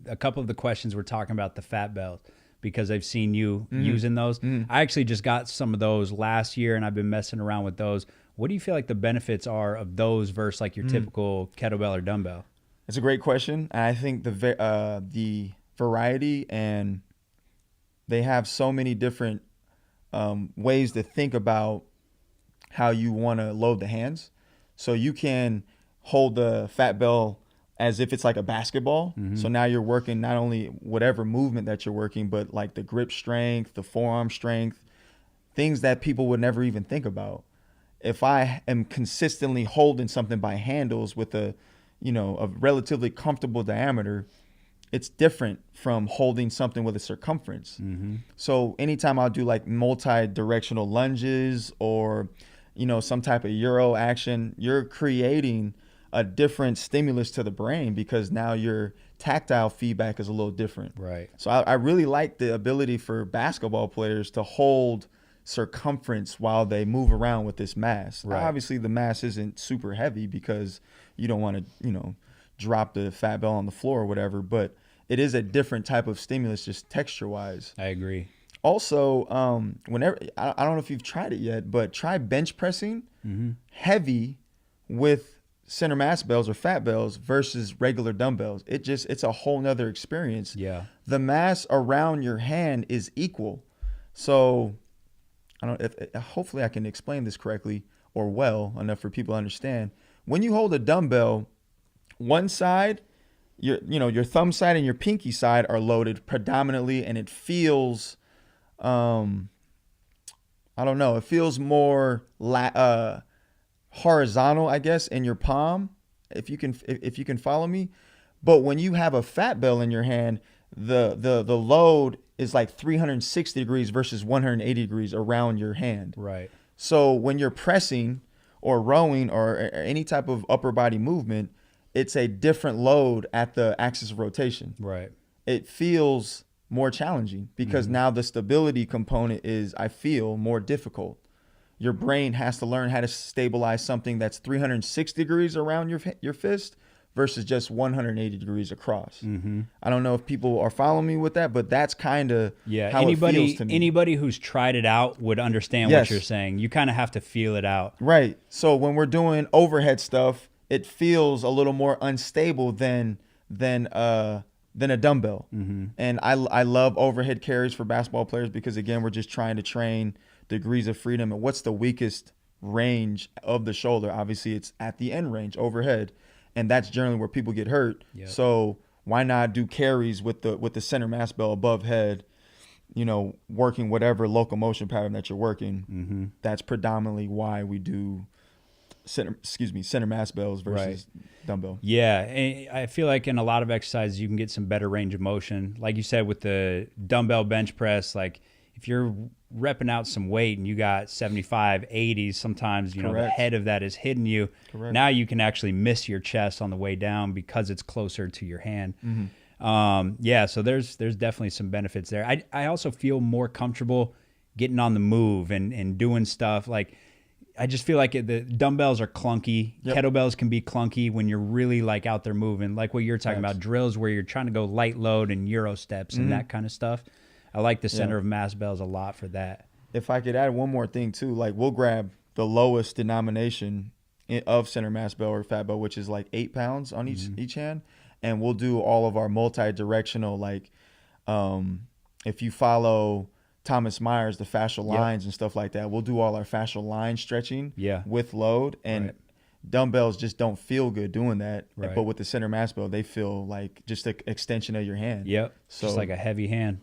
a couple of the questions were talking about the fat bells because I've seen you using those. I actually just got some of those last year, and I've been messing around with those. What do you feel like the benefits are of those versus like your typical kettlebell or dumbbell? It's a great question. I think the variety, and they have so many different ways to think about how you want to load the hands. So you can hold the fat bell as if it's like a basketball. So now you're working not only whatever movement that you're working, but like the grip strength, the forearm strength, things that people would never even think about. If I am consistently holding something by handles with a relatively comfortable diameter, it's different from holding something with a circumference. So anytime I'll do like multi-directional lunges or, some type of Euro action, you're creating a different stimulus to the brain because now your tactile feedback is a little different. Right. So I really like the ability for basketball players to hold circumference while they move around with this mass. Right. Now, obviously the mass isn't super heavy because you don't want to, drop the fat bell on the floor or whatever, but it is a different type of stimulus just texture wise. I agree. Also, whenever, I don't know if you've tried it yet, but try bench pressing heavy with center mass bells or fat bells versus regular dumbbells. It's a whole nother experience. Yeah. The mass around your hand is equal. So I don't if hopefully I can explain this correctly or well enough for people to understand. When you hold a dumbbell, one side, your thumb side and your pinky side are loaded predominantly, and it feels it feels more horizontal, I guess, in your palm, if you can follow me. But when you have a fat bell in your hand, the load is like 360 degrees versus 180 degrees around your hand. Right. So when you're pressing or rowing or any type of upper body movement, it's a different load at the axis of rotation. Right. It feels more challenging because now the stability component is, I feel, more difficult. Your brain has to learn how to stabilize something that's 360 degrees around your fist versus just 180 degrees across. I don't know if people are following me with that, but that's kind of how it feels to me. Anybody who's tried it out would understand what you're saying. You kind of have to feel it out. Right. So when we're doing overhead stuff, it feels a little more unstable than a dumbbell. And I love overhead carries for basketball players because, again, we're just trying to train degrees of freedom and what's the weakest range of the shoulder. Obviously, it's at the end range, overhead, and that's generally where people get hurt. Yep. So why not do carries with the center mass bell above head, working whatever locomotion pattern that you're working. That's predominantly why we do center mass bells versus dumbbell. Yeah, I feel like in a lot of exercises you can get some better range of motion. Like you said with the dumbbell bench press, like if you're repping out some weight and you got 75, 80s, sometimes, the head of that is hitting you. Correct. Now you can actually miss your chest on the way down because it's closer to your hand. So there's definitely some benefits there. I also feel more comfortable getting on the move and doing stuff. Like, I just feel like the dumbbells are clunky. Yep. Kettlebells can be clunky when you're really like out there moving, like what you're talking about, drills where you're trying to go light load and Euro steps and that kind of stuff. I like the center of mass bells a lot for that. If I could add one more thing too, like we'll grab the lowest denomination of center mass bell or fat bell, which is like 8 pounds on each hand, and we'll do all of our multi-directional, like if you follow Thomas Myers, the fascial lines and stuff like that, we'll do all our fascial line stretching with load, and dumbbells just don't feel good doing that. But with the center mass bell, they feel like just an extension of your hand. So just like a heavy hand.